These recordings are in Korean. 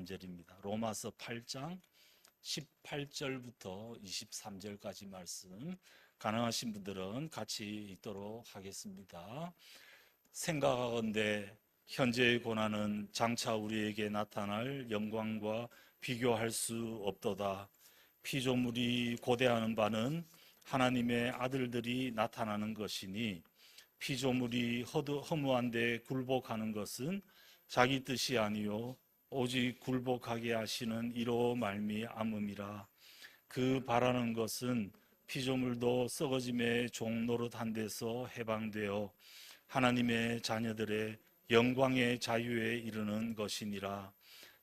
23절입니다. 로마서 8장 18절부터 23절까지 말씀, 가능하신 분들은 같이 읽도록 하겠습니다. 생각하건대 현재의 고난은 장차 우리에게 나타날 영광과 비교할 수 없도다. 피조물이 고대하는 바는 하나님의 아들들이 나타나는 것이니, 피조물이 허무한 데 굴복하는 것은 자기 뜻이 아니요 오직 굴복하게 하시는 이로 말미암음이라. 그 바라는 것은 피조물도 썩어짐의 종 노릇한 데서 해방되어 하나님의 자녀들의 영광의 자유에 이르는 것이니라.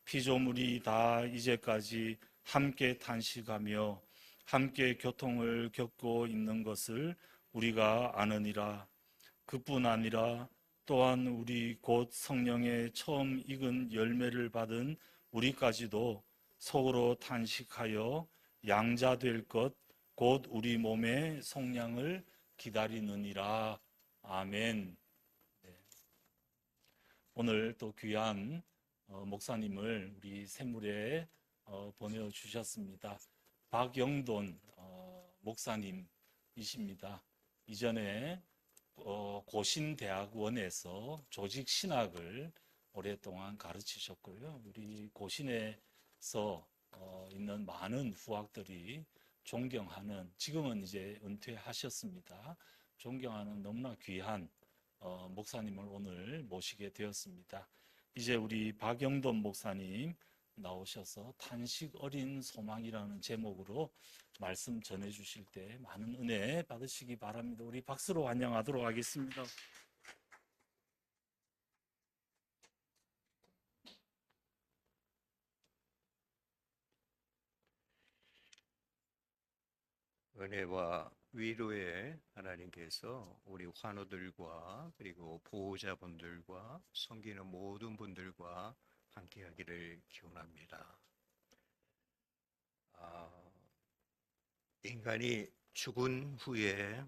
피조물이 다 이제까지 함께 탄식하며 함께 고통을 겪고 있는 것을 우리가 아느니라. 그뿐 아니라 또한 우리 곧 성령의 처음 익은 열매를 받은 우리까지도 속으로 탄식하여 양자 될 것 곧 우리 몸의 속량을 기다리느니라. 아멘. 오늘 또 귀한 목사님을 우리 샘물에 보내주셨습니다. 박영돈 목사님이십니다. 이전에 고신대학원에서 조직신학을 오랫동안 가르치셨고요. 우리 고신에서 있는 많은 후학들이 존경하는, 지금은 이제 은퇴하셨습니다. 존경하는 너무나 귀한 목사님을 오늘 모시게 되었습니다. 이제 우리 박영돈 목사님 나오셔서 탄식 어린 소망이라는 제목으로 말씀 전해주실 때 많은 은혜 받으시기 바랍니다. 우리 박수로 환영하도록 하겠습니다. 은혜와 위로의 하나님께서 우리 환우들과 그리고 보호자분들과 섬기는 모든 분들과 함께하기를 기원합니다. 인간이 죽은 후에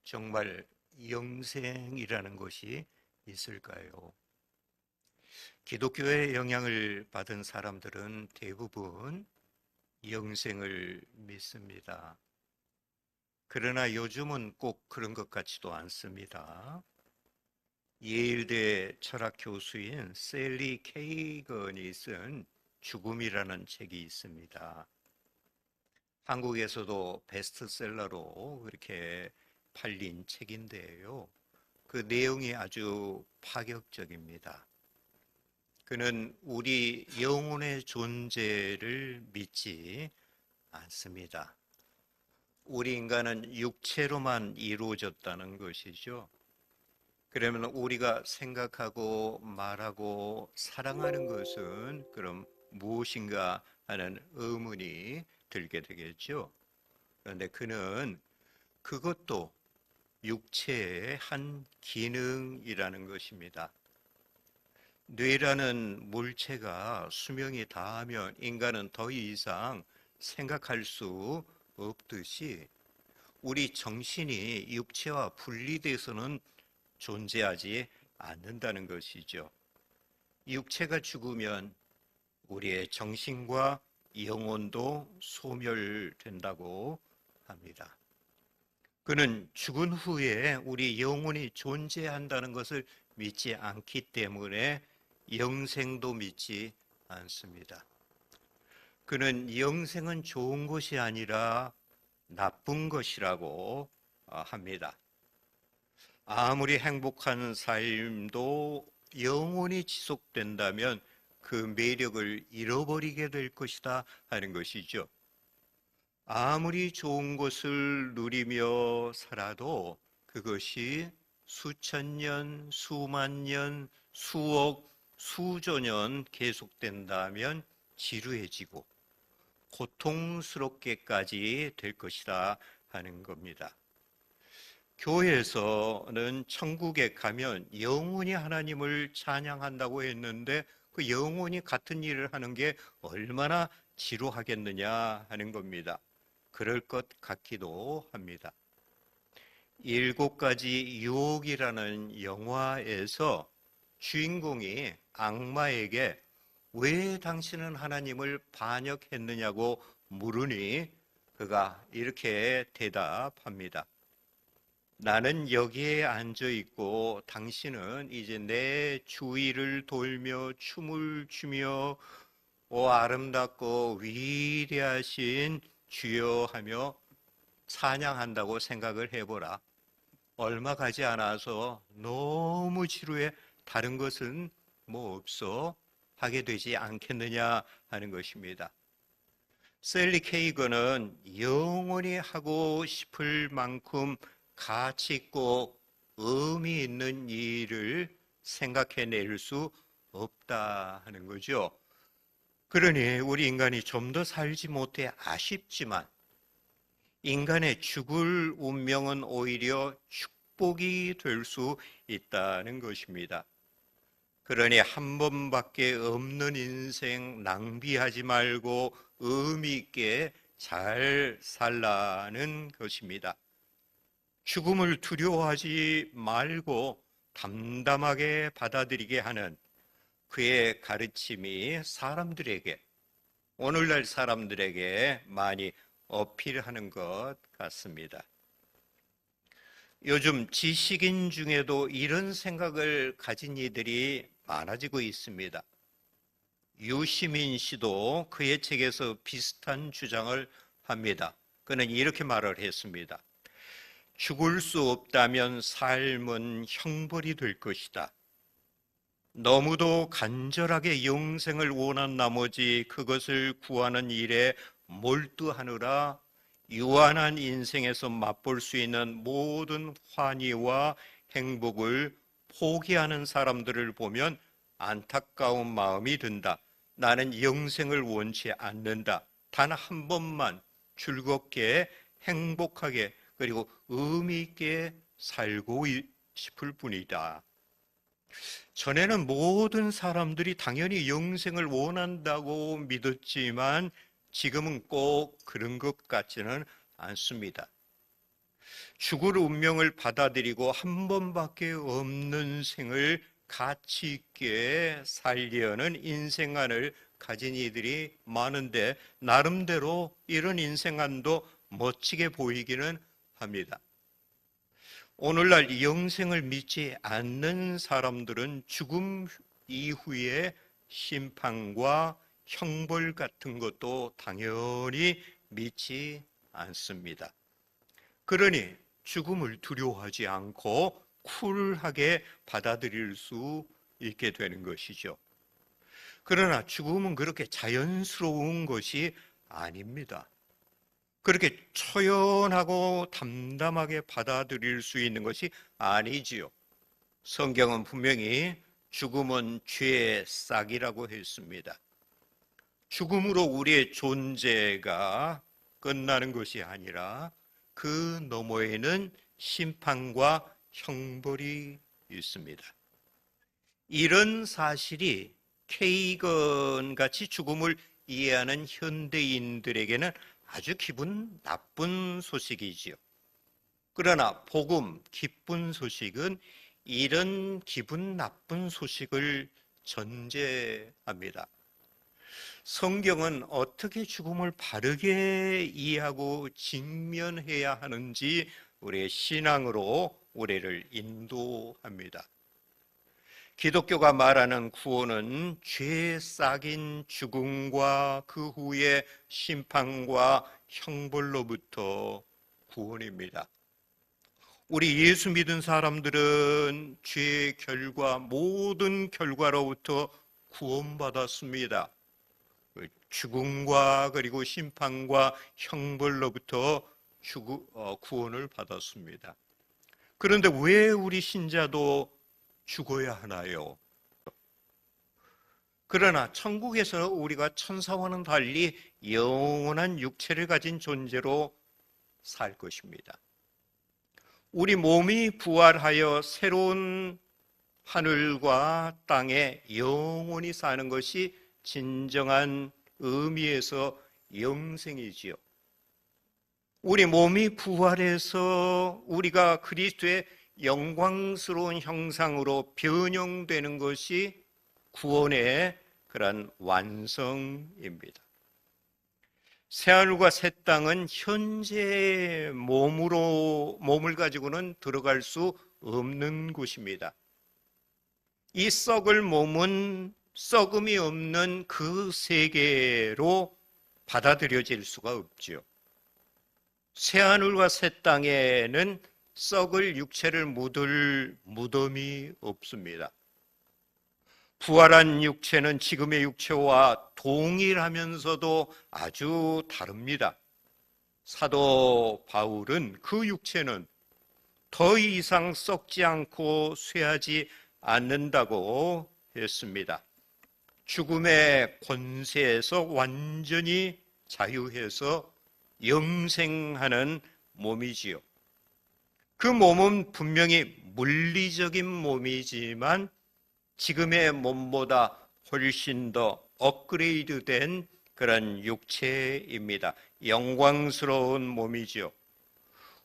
정말 영생이라는 것이 있을까요? 기독교의 영향을 받은 사람들은 대부분 영생을 믿습니다. 그러나 요즘은 꼭 그런 것 같지도 않습니다. 예일대 철학 교수인 셀리 케이건이 쓴 죽음이라는 책이 있습니다. 한국에서도 베스트셀러로 그렇게 팔린 책인데요. 그 내용이 아주 파격적입니다. 그는 우리 영혼의 존재를 믿지 않습니다. 우리 인간은 육체로만 이루어졌다는 것이죠. 그러면 우리가 생각하고 말하고 사랑하는 것은 그럼 무엇인가 하는 의문이 들게 되겠죠. 그런데 그는 그것도 육체의 한 기능이라는 것입니다. 뇌라는 물체가 수명이 다하면 인간은 더 이상 생각할 수 없듯이 우리 정신이 육체와 분리돼서는 존재하지 않는다는 것이죠. 육체가 죽으면 우리의 정신과 영혼도 소멸된다고 합니다. 그는 죽은 후에 우리 영혼이 존재한다는 것을 믿지 않기 때문에 영생도 믿지 않습니다. 그는 영생은 좋은 것이 아니라 나쁜 것이라고 합니다. 아무리 행복한 삶도 영원히 지속된다면 그 매력을 잃어버리게 될 것이다 하는 것이죠. 아무리 좋은 것을 누리며 살아도 그것이 수천 년, 수만 년, 수억, 수조 년 계속된다면 지루해지고 고통스럽게까지 될 것이다 하는 겁니다. 교회에서는 천국에 가면 영원히 하나님을 찬양한다고 했는데 그 영원히 같은 일을 하는 게 얼마나 지루하겠느냐 하는 겁니다. 그럴 것 같기도 합니다. 7가지 유혹이라는 영화에서 주인공이 악마에게 왜 당신은 하나님을 반역했느냐고 물으니 그가 이렇게 대답합니다. 나는 여기에 앉아 있고 당신은 이제 내 주위를 돌며 춤을 추며 오 아름답고 위대하신 주여 하며 찬양한다고 생각을 해보라. 얼마 가지 않아서 너무 지루해 다른 것은 뭐 없어 하게 되지 않겠느냐 하는 것입니다. 셀리 케이건은 영원히 하고 싶을 만큼 가치 있고 의미 있는 일을 생각해낼 수 없다 하는 거죠. 그러니 우리 인간이 좀 더 살지 못해 아쉽지만 인간의 죽을 운명은 오히려 축복이 될 수 있다는 것입니다. 그러니 한 번밖에 없는 인생 낭비하지 말고 의미 있게 잘 살라는 것입니다. 죽음을 두려워하지 말고 담담하게 받아들이게 하는 그의 가르침이 사람들에게, 오늘날 사람들에게 많이 어필하는 것 같습니다. 요즘 지식인 중에도 이런 생각을 가진 이들이 많아지고 있습니다. 유시민 씨도 그의 책에서 비슷한 주장을 합니다. 그는 이렇게 말을 했습니다. 죽을 수 없다면 삶은 형벌이 될 것이다. 너무도 간절하게 영생을 원한 나머지 그것을 구하는 일에 몰두하느라 유한한 인생에서 맛볼 수 있는 모든 환희와 행복을 포기하는 사람들을 보면 안타까운 마음이 든다. 나는 영생을 원치 않는다. 단 한 번만 즐겁게 행복하게 그리고 의미 있게 살고 싶을 뿐이다. 전에는 모든 사람들이 당연히 영생을 원한다고 믿었지만 지금은 꼭 그런 것 같지는 않습니다. 죽을 운명을 받아들이고 한 번밖에 없는 생을 가치 있게 살려는 인생관을 가진 이들이 많은데 나름대로 이런 인생관도 멋지게 보이기는 합니다. 오늘날 영생을 믿지 않는 사람들은 죽음 이후에 심판과 형벌 같은 것도 당연히 믿지 않습니다. 그러니 죽음을 두려워하지 않고 쿨하게 받아들일 수 있게 되는 것이죠. 그러나 죽음은 그렇게 자연스러운 것이 아닙니다. 그렇게 초연하고 담담하게 받아들일 수 있는 것이 아니지요. 성경은 분명히 죽음은 죄의 싹이라고 했습니다. 죽음으로 우리의 존재가 끝나는 것이 아니라 그 너머에는 심판과 형벌이 있습니다. 이런 사실이 케이건 같이 죽음을 이해하는 현대인들에게는 아주 기분 나쁜 소식이지요. 그러나 복음, 기쁜 소식은 이런 기분 나쁜 소식을 전제합니다. 성경은 어떻게 죽음을 바르게 이해하고 직면해야 하는지 우리의 신앙으로 우리를 인도합니다. 기독교가 말하는 구원은 죄 싹인 죽음과 그 후의 심판과 형벌로부터 구원입니다. 우리 예수 믿은 사람들은 죄의 결과, 모든 결과로부터 구원받았습니다. 죽음과 그리고 심판과 형벌로부터 구원을 받았습니다. 그런데 왜 우리 신자도 죽어야 하나요? 그러나 천국에서 우리가 천사와는 달리 영원한 육체를 가진 존재로 살 것입니다. 우리 몸이 부활하여 새로운 하늘과 땅에 영원히 사는 것이 진정한 의미에서 영생이지요. 우리 몸이 부활해서 우리가 그리스도의 영광스러운 형상으로 변형되는 것이 구원의 그런 완성입니다. 새하늘과 새 땅은 현재 몸을 가지고는 들어갈 수 없는 곳입니다. 이 썩을 몸은 썩음이 없는 그 세계로 받아들여질 수가 없지요. 새하늘과 새 땅에는 썩을 육체를 묻을 무덤이 없습니다. 부활한 육체는 지금의 육체와 동일하면서도 아주 다릅니다. 사도 바울은 그 육체는 더 이상 썩지 않고 쇠하지 않는다고 했습니다. 죽음의 권세에서 완전히 자유해서 영생하는 몸이지요. 그 몸은 분명히 물리적인 몸이지만 지금의 몸보다 훨씬 더 업그레이드된 그런 육체입니다. 영광스러운 몸이지요.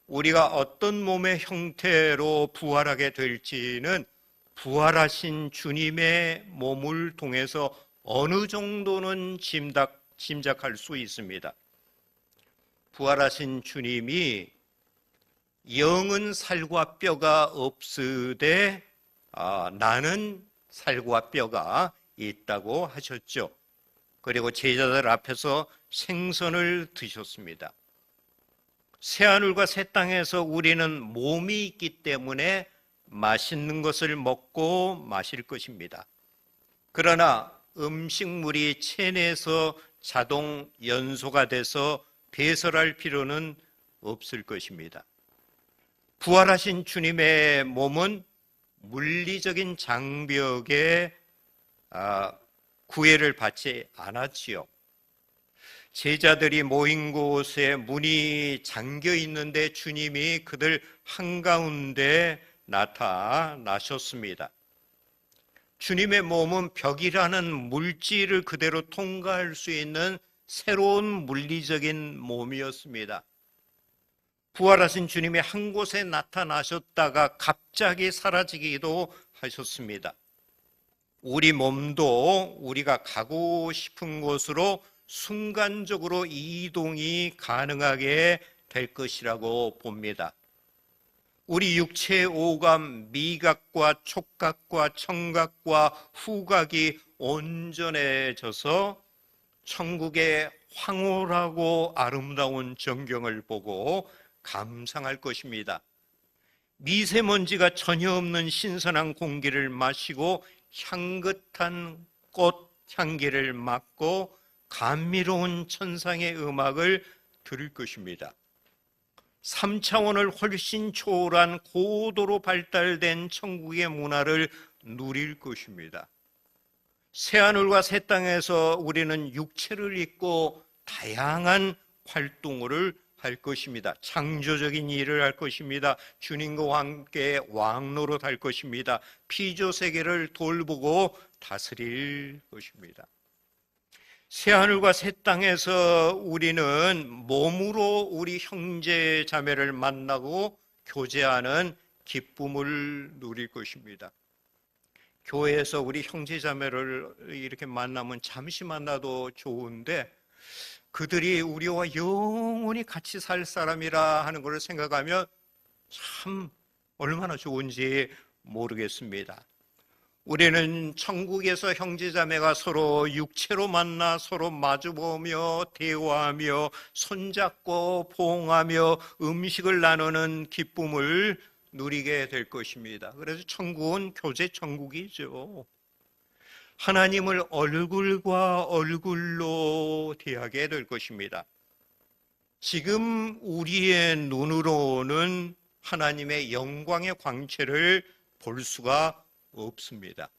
우리가 어떤 몸의 형태로 부활하게 될지는 부활하신 주님의 몸을 통해서 어느 정도는 짐작할 수 있습니다. 부활하신 주님이 영은 살과 뼈가 없으되 나는 살과 뼈가 있다고 하셨죠. 그리고 제자들 앞에서 생선을 드셨습니다. 새하늘과 새 땅에서 우리는 몸이 있기 때문에 맛있는 것을 먹고 마실 것입니다. 그러나 음식물이 체내에서 자동 연소가 돼서 배설할 필요는 없을 것입니다. 부활하신 주님의 몸은 물리적인 장벽에 구애를 받지 않았지요. 제자들이 모인 곳에 문이 잠겨 있는데 주님이 그들 한가운데 나타나셨습니다. 주님의 몸은 벽이라는 물질을 그대로 통과할 수 있는 새로운 물리적인 몸이었습니다. 부활하신 주님이 한 곳에 나타나셨다가 갑자기 사라지기도 하셨습니다. 우리 몸도 우리가 가고 싶은 곳으로 순간적으로 이동이 가능하게 될 것이라고 봅니다. 우리 육체의 오감, 미각과 촉각과 청각과 후각이 온전해져서 천국의 황홀하고 아름다운 전경을 보고 감상할 것입니다. 미세먼지가 전혀 없는 신선한 공기를 마시고 향긋한 꽃 향기를 맡고 감미로운 천상의 음악을 들을 것입니다. 3차원을 훨씬 초월한 고도로 발달된 천국의 문화를 누릴 것입니다. 새하늘과 새 땅에서 우리는 육체를 입고 다양한 활동을 할 것입니다. 창조적인 일을 할 것입니다. 주님과 함께 왕노릇 할 것입니다. 피조 세계를 돌보고 다스릴 것입니다. 새하늘과 새 땅에서 우리는 몸으로 우리 형제 자매를 만나고 교제하는 기쁨을 누릴 것입니다. 교회에서 우리 형제 자매를 이렇게 만나면 잠시 만나도 좋은데 그들이 우리와 영원히 같이 살 사람이라 하는 것을 생각하면 참 얼마나 좋은지 모르겠습니다. 우리는 천국에서 형제자매가 서로 육체로 만나 서로 마주보며 대화하며 손잡고 포옹하며 음식을 나누는 기쁨을 누리게 될 것입니다. 그래서 천국은 교제 천국이죠. 하나님을 얼굴과 얼굴로 대하게 될 것입니다. 지금 우리의 눈으로는 하나님의 영광의 광채를 볼 수가 없습니다.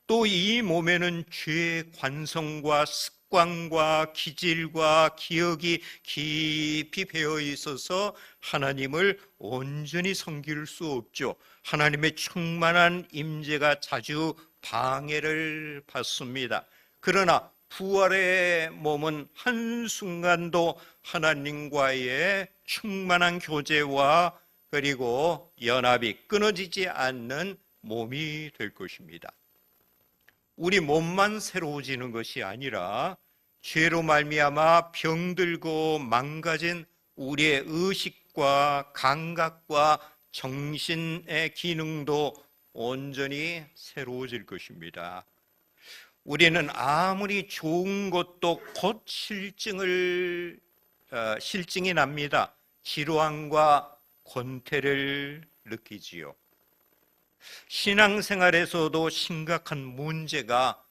또 이 몸에는 죄의 관성과 습관과 기질과 기억이 깊이 배어 있어서 하나님을 온전히 섬길 수 없죠. 하나님의 충만한 임재가 자주 방해를 받습니다. 그러나 부활의 몸은 한순간도 하나님과의 충만한 교제와 그리고 연합이 끊어지지 않는 몸이 될 것입니다. 우리 몸만 새로워지는 것이 아니라 죄로 말미암아 병들고 망가진 우리의 의식과 감각과 정신의 기능도 온전히 새로워질 것입니다. 우리는 아무리 좋은 것도 곧 실증이 납니다. 지루함과 권태를 느끼지요. 신앙생활에서도 심각한 문제가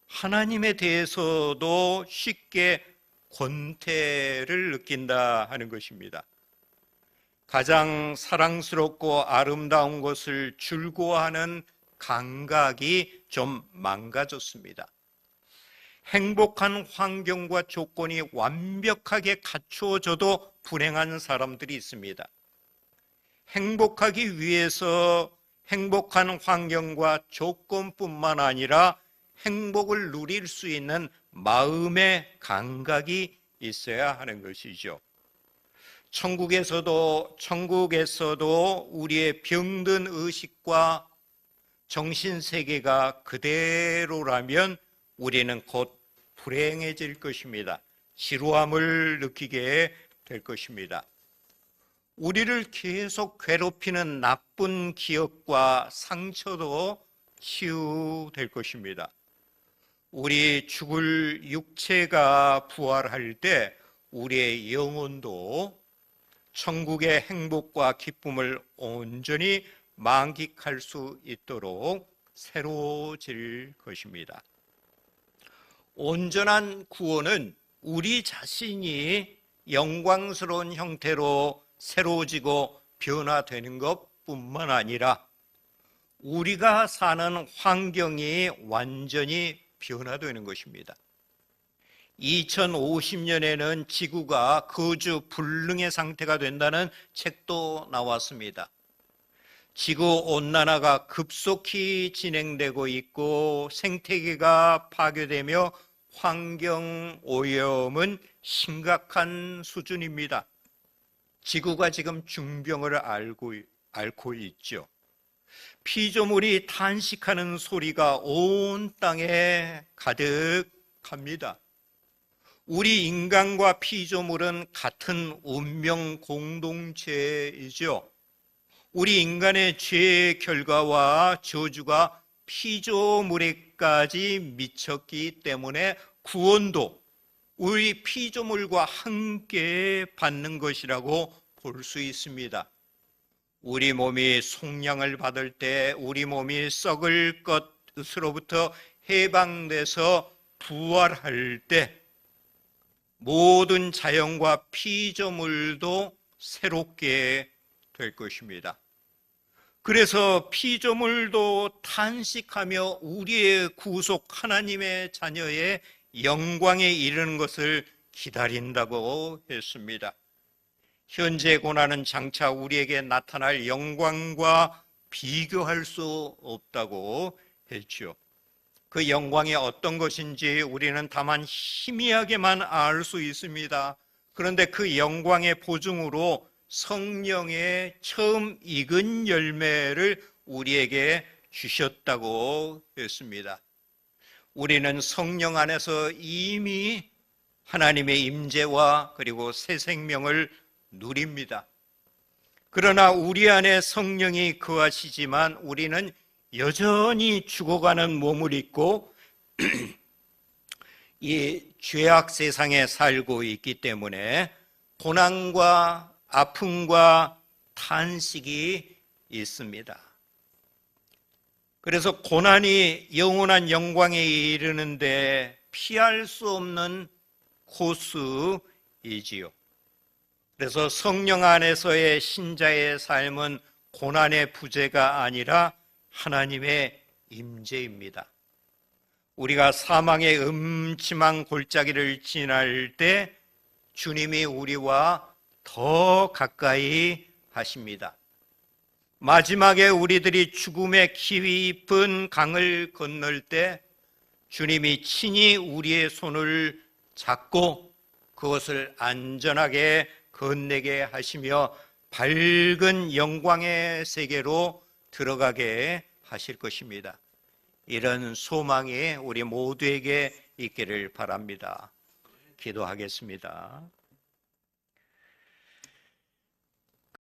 하나님에 대해서도 쉽게 권태를 느낀다 하는 것입니다. 가장 사랑스럽고 아름다운 것을 즐거워하는 감각이 좀 망가졌습니다. 행복한 환경과 조건이 완벽하게 갖추어져도 불행한 사람들이 있습니다. 행복하기 위해서 행복한 환경과 조건뿐만 아니라 행복을 누릴 수 있는 마음의 감각이 있어야 하는 것이죠. 천국에서도 우리의 병든 의식과 정신세계가 그대로라면 우리는 곧 불행해질 것입니다. 지루함을 느끼게 될 것입니다. 우리를 계속 괴롭히는 나쁜 기억과 상처도 치유될 것입니다. 우리 죽을 육체가 부활할 때 우리의 영혼도 천국의 행복과 기쁨을 온전히 만끽할 수 있도록 새로워질 것입니다. 온전한 구원은 우리 자신이 영광스러운 형태로 새로워지고 변화되는 것뿐만 아니라 우리가 사는 환경이 완전히 변화되는 것입니다. 2050년에는 지구가 거주 불능의 상태가 된다는 책도 나왔습니다. 지구 온난화가 급속히 진행되고 있고 생태계가 파괴되며 환경 오염은 심각한 수준입니다. 지구가 지금 중병을 앓고 있죠. 피조물이 탄식하는 소리가 온 땅에 가득합니다. 우리 인간과 피조물은 같은 운명 공동체이죠. 우리 인간의 죄의 결과와 저주가 피조물에까지 미쳤기 때문에 구원도 우리 피조물과 함께 받는 것이라고 볼 수 있습니다. 우리 몸이 속량을 받을 때 우리 몸이 썩을 것으로부터 해방돼서 부활할 때 모든 자연과 피조물도 새롭게 될 것입니다. 그래서 피조물도 탄식하며 우리의 구속 하나님의 자녀의 영광에 이르는 것을 기다린다고 했습니다. 현재 고난은 장차 우리에게 나타날 영광과 비교할 수 없다고 했죠. 그 영광이 어떤 것인지 우리는 다만 희미하게만 알 수 있습니다. 그런데 그 영광의 보증으로 성령의 처음 익은 열매를 우리에게 주셨다고 했습니다. 우리는 성령 안에서 이미 하나님의 임재와 그리고 새 생명을 누립니다. 그러나 우리 안에 성령이 거하시지만 우리는 여전히 죽어가는 몸을 입고 이 죄악 세상에 살고 있기 때문에 고난과 아픔과 탄식이 있습니다. 그래서 고난이 영원한 영광에 이르는데 피할 수 없는 코스이지요. 그래서 성령 안에서의 신자의 삶은 고난의 부재가 아니라 하나님의 임재입니다. 우리가 사망의 음침한 골짜기를 지날 때 주님이 우리와 더 가까이 하십니다. 마지막에 우리들이 죽음의 깊은 강을 건널 때 주님이 친히 우리의 손을 잡고 그것을 안전하게 건네게 하시며 밝은 영광의 세계로 들어가게 하실 것입니다. 이런 소망이 우리 모두에게 있기를 바랍니다. 기도하겠습니다.